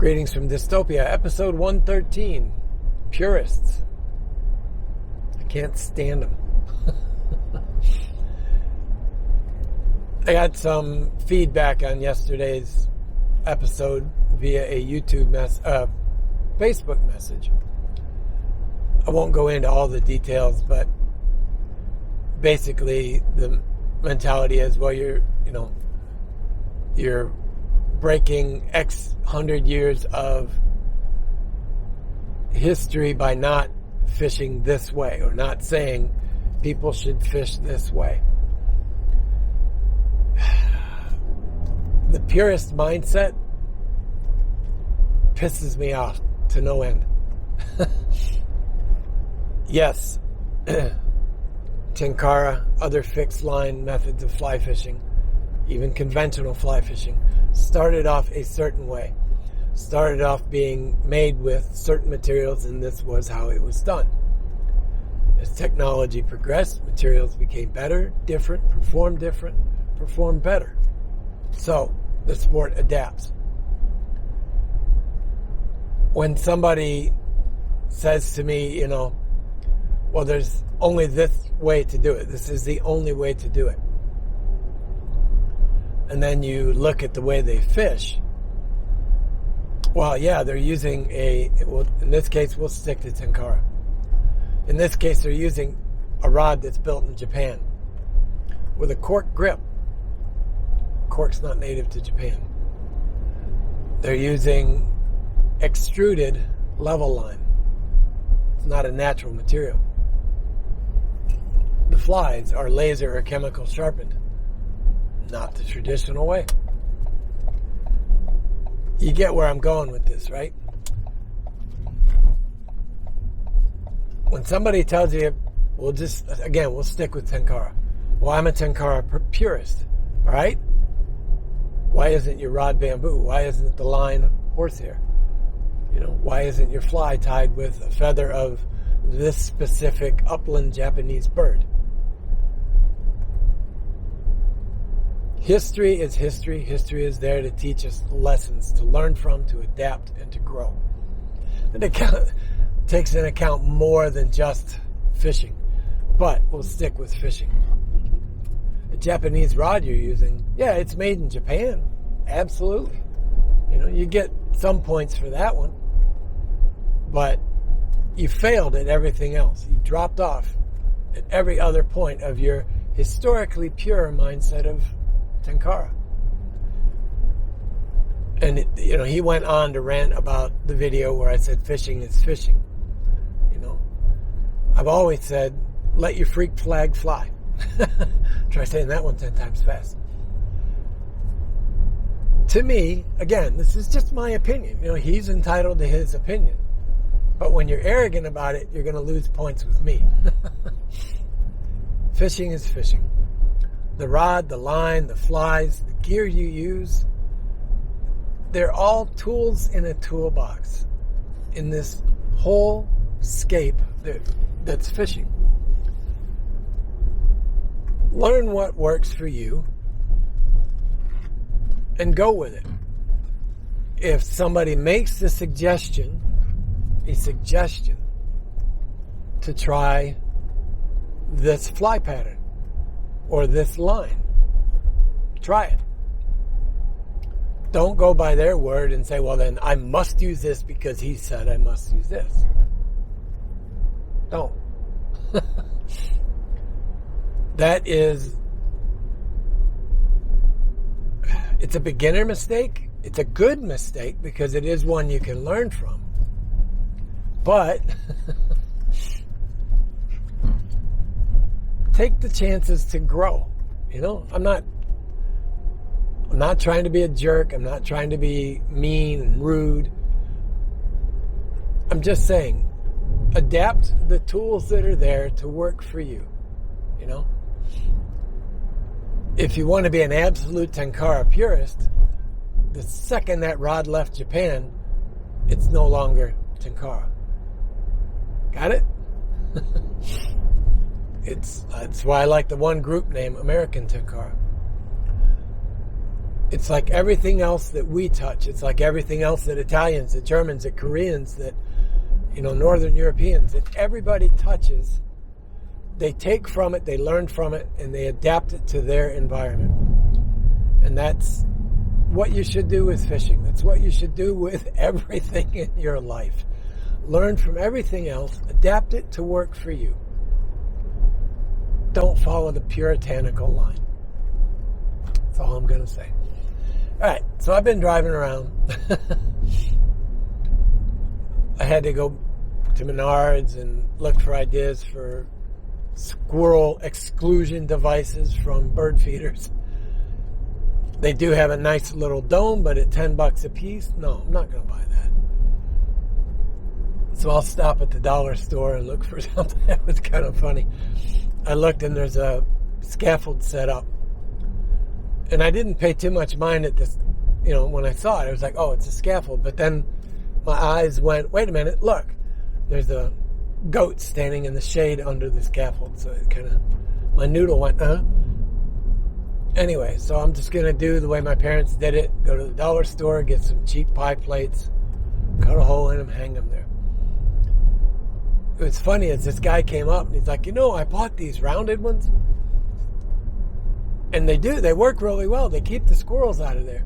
Greetings from Dystopia, episode 113, Purists. I can't stand them. I got some feedback on yesterday's episode via a Facebook message. I won't go into all the details, but basically the mentality is, well, you're breaking X hundred years of history by not fishing this way, or not saying people should fish this way. The purist mindset pisses me off to no end. Yes, Tenkara, other fixed line methods of fly fishing, even conventional fly fishing, started off a certain way. Started off being made with certain materials, and this was how it was done. As technology progressed, materials became better, different, performed better. So, the sport adapts. When somebody says to me, well, there's only this way to do it. This is the only way to do it. And then you look at the way they fish. Well, yeah, they're using in this case, we'll stick to Tenkara. In this case, they're using a rod that's built in Japan with a cork grip. Cork's not native to Japan. They're using extruded level line. It's not a natural material. The flies are laser or chemical sharpened. Not the traditional way. You get where I'm going with this, right? When somebody tells you, we'll stick with Tenkara. Well, I'm a Tenkara purist, all right? Why isn't your rod bamboo? Why isn't the line horsehair? Why isn't your fly tied with a feather of this specific upland Japanese bird? History is history. History is there to teach us lessons, to learn from, to adapt, and to grow. And it takes into account more than just fishing. But we'll stick with fishing. The Japanese rod you're using, yeah, it's made in Japan. Absolutely. You get some points for that one. But you failed at everything else. You dropped off at every other point of your historically pure mindset of Tenkara. And he went on to rant about the video where I said fishing is fishing. I've always said, let your freak flag fly. Try saying that one 10 times fast. To me, again, this is just my opinion. He's entitled to his opinion. But when you're arrogant about it, you're going to lose points with me. Fishing is fishing. The rod, the line, the flies, the gear you use, they're all tools in a toolbox in this whole scape that's fishing. Learn what works for you and go with it. If somebody makes a suggestion to try this fly pattern or this line, try it. Don't go by their word and say, well, then I must use this because he said I must use this. Don't. It's a beginner mistake. It's a good mistake because it is one you can learn from. But take the chances to grow. I'm not trying to be a jerk. I'm not trying to be mean and rude. I'm just saying, adapt the tools that are there to work for you. If you want to be an absolute Tenkara purist, the second that rod left Japan, it's no longer Tenkara. Got it? That's why I like the one group name, American Tenkara. it's like everything else that we touch. It's like everything else that Italians, that Germans, that Koreans, that, Northern Europeans, that everybody touches. They take from it, they learn from it, and they adapt it to their environment. And that's what you should do with fishing. That's what you should do with everything in your life. Learn from everything else, adapt it to work for you. Don't follow the puritanical line. That's all I'm going to say. All right, so I've been driving around. I had to go to Menards and look for ideas for squirrel exclusion devices from bird feeders. They do have a nice little dome, but at $10 a piece, no, I'm not going to buy that. So I'll stop at the dollar store and look for something. That was kind of funny. I looked and there's a scaffold set up. And I didn't pay too much mind at this, when I saw it. I was like, oh, it's a scaffold. But then my eyes went, wait a minute, look. There's a goat standing in the shade under the scaffold. So it kind of, my noodle went, Anyway, so I'm just going to do the way my parents did it. Go to the dollar store, get some cheap pie plates, cut a hole in them, hang them there. What's funny is this guy came up and he's like, I bought these rounded ones. And they work really well. They keep the squirrels out of there.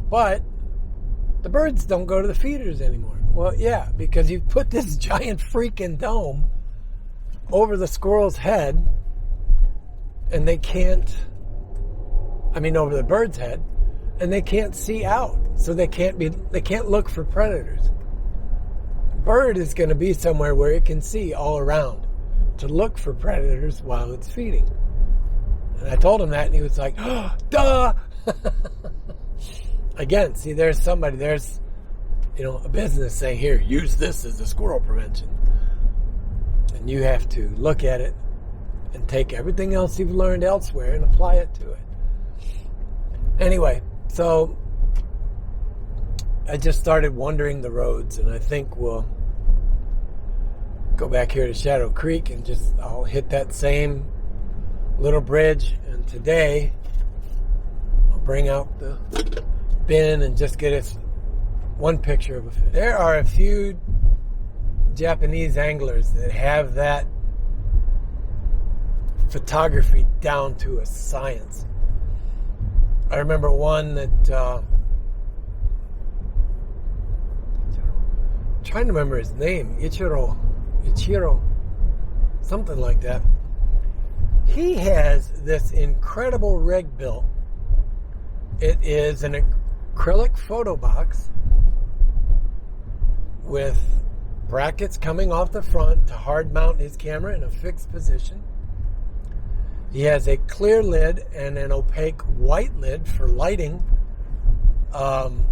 But the birds don't go to the feeders anymore. Well, yeah, because you put this giant freaking dome over the squirrel's head and they can't, over the bird's head, and they can't see out. So they can't look for predators. Bird is going to be somewhere where it can see all around to look for predators while it's feeding. And I told him that, and he was like, oh, duh! Again, see, there's a business saying, here, use this as a squirrel prevention. And you have to look at it and take everything else you've learned elsewhere and apply it to it. Anyway, so I just started wandering the roads, and I think we'll go back here to Shadow Creek and I'll hit that same little bridge. And today I'll bring out the bin and just get us one picture of a fish. There are a few Japanese anglers that have that photography down to a science. I remember one that trying to remember his name, Ichiro, something like that. He has this incredible rig built. It is an acrylic photo box with brackets coming off the front to hard mount his camera in a fixed position. He has a clear lid and an opaque white lid for lighting. And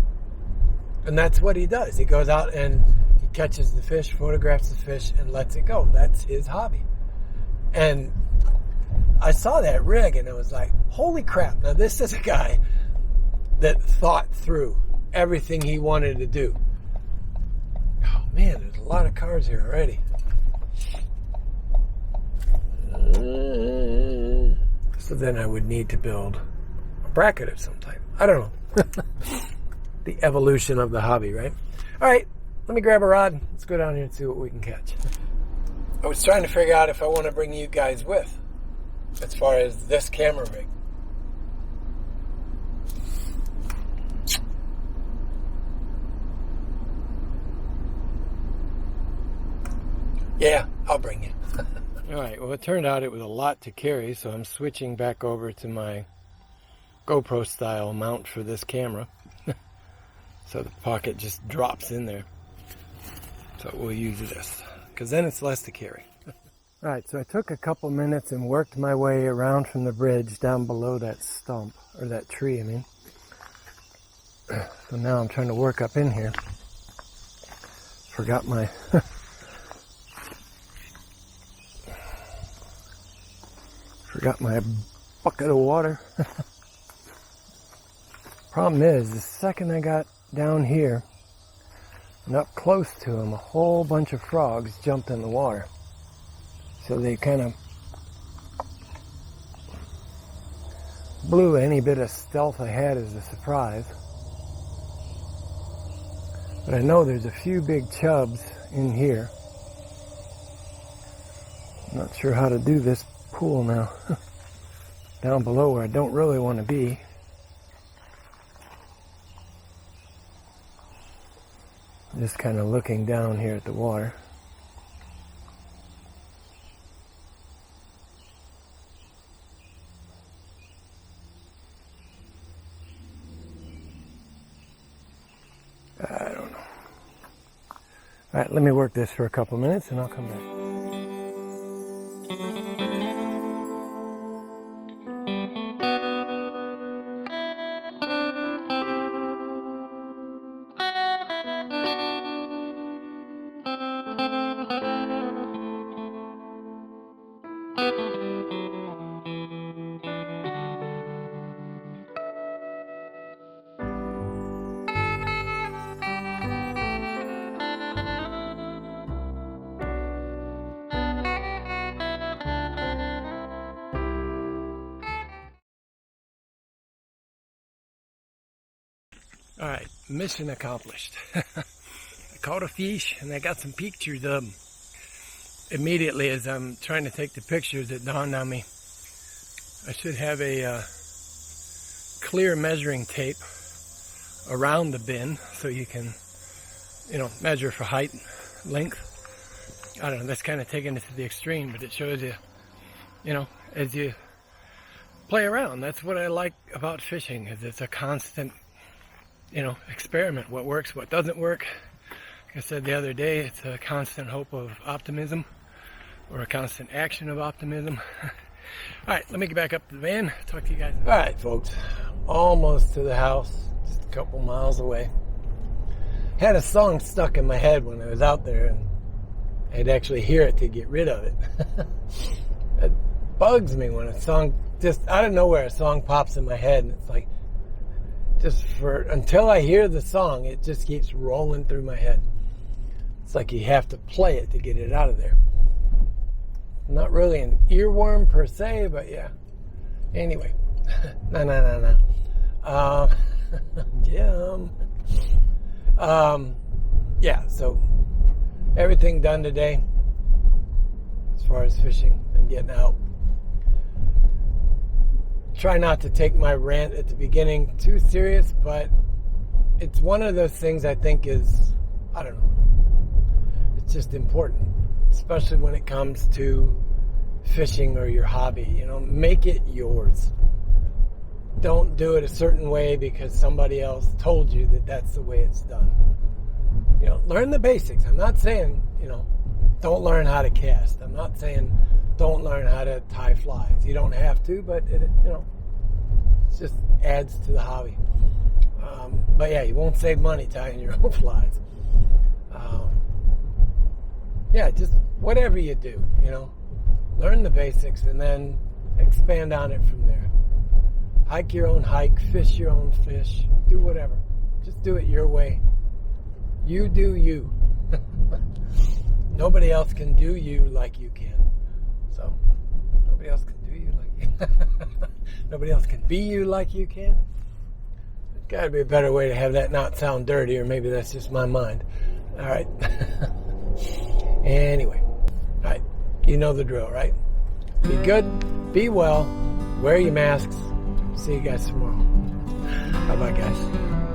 that's what he does. He goes out and he catches the fish, photographs the fish, and lets it go. That's his hobby. And I saw that rig and I was like, holy crap. Now this is a guy that thought through everything he wanted to do. Oh man, there's a lot of cars here already. So then I would need to build a bracket of some type. I don't know. The evolution of the hobby, right? All right, let me grab a rod. Let's go down here and see what we can catch. I was trying to figure out if I want to bring you guys with as far as this camera rig. Yeah, I'll bring you. All right, well, it turned out it was a lot to carry, so I'm switching back over to my GoPro style mount for this camera. So the pocket just drops in there. So we'll use this, because then it's less to carry. All right, so I took a couple minutes and worked my way around from the bridge down below that stump, or that tree, I mean. So now I'm trying to work up in here. Forgot my... Forgot my bucket of water. Problem is, the second I got down here and up close to him, a whole bunch of frogs jumped in the water. So they kind of Blew any bit of stealth I had as a surprise. But I know there's a few big chubs in here. I'm not sure how to do this pool now. Down below where I don't really want to be. Just kind of looking down here at the water. I don't know. All right, let me work this for a couple minutes and I'll come back. All right, mission accomplished. I caught a fish and I got some pictures of them. Immediately as I'm trying to take the pictures, it dawned on me I should have a clear measuring tape around the bin so you can, measure for height, length. I don't know, that's kind of taking it to the extreme, but it shows you, as you play around. That's what I like about fishing, is it's a constant experiment. What works, what doesn't work. Like I said the other day, it's a constant hope of optimism, or a constant action of optimism. All right, let me get back up to the van. Talk to you guys. All right, folks, almost to the house, just a couple miles away. Had a song stuck in my head when I was out there, and I'd actually hear it to get rid of it. It bugs me when a song, just out of nowhere, a song pops in my head, and it's like, until I hear the song, it just keeps rolling through my head. It's like you have to play it to get it out of there. Not really an earworm per se, but yeah. Anyway, no. Jim. Yeah, so everything done today as far as fishing and getting out. Try not to take my rant at the beginning too serious, but it's one of those things I think is, I don't know, it's just important, especially when it comes to fishing or your hobby. Make it yours. Don't do it a certain way because somebody else told you that that's the way it's done. Learn the basics. I'm not saying, don't learn how to cast. I'm not saying don't learn how to tie flies. You don't have to, but it just adds to the hobby. But yeah, you won't save money tying your own flies. Yeah, just whatever you do, learn the basics and then expand on it from there. Hike your own hike, fish your own fish, do whatever. Just do it your way. You do you. Nobody else can do you like you can. So, nobody else can do you like you. Nobody else can be you like you can. There's got to be a better way to have that not sound dirty, or maybe that's just my mind. All right. Anyway. All right. You know the drill, right? Be good, be well, wear your masks. See you guys tomorrow. Bye-bye, guys.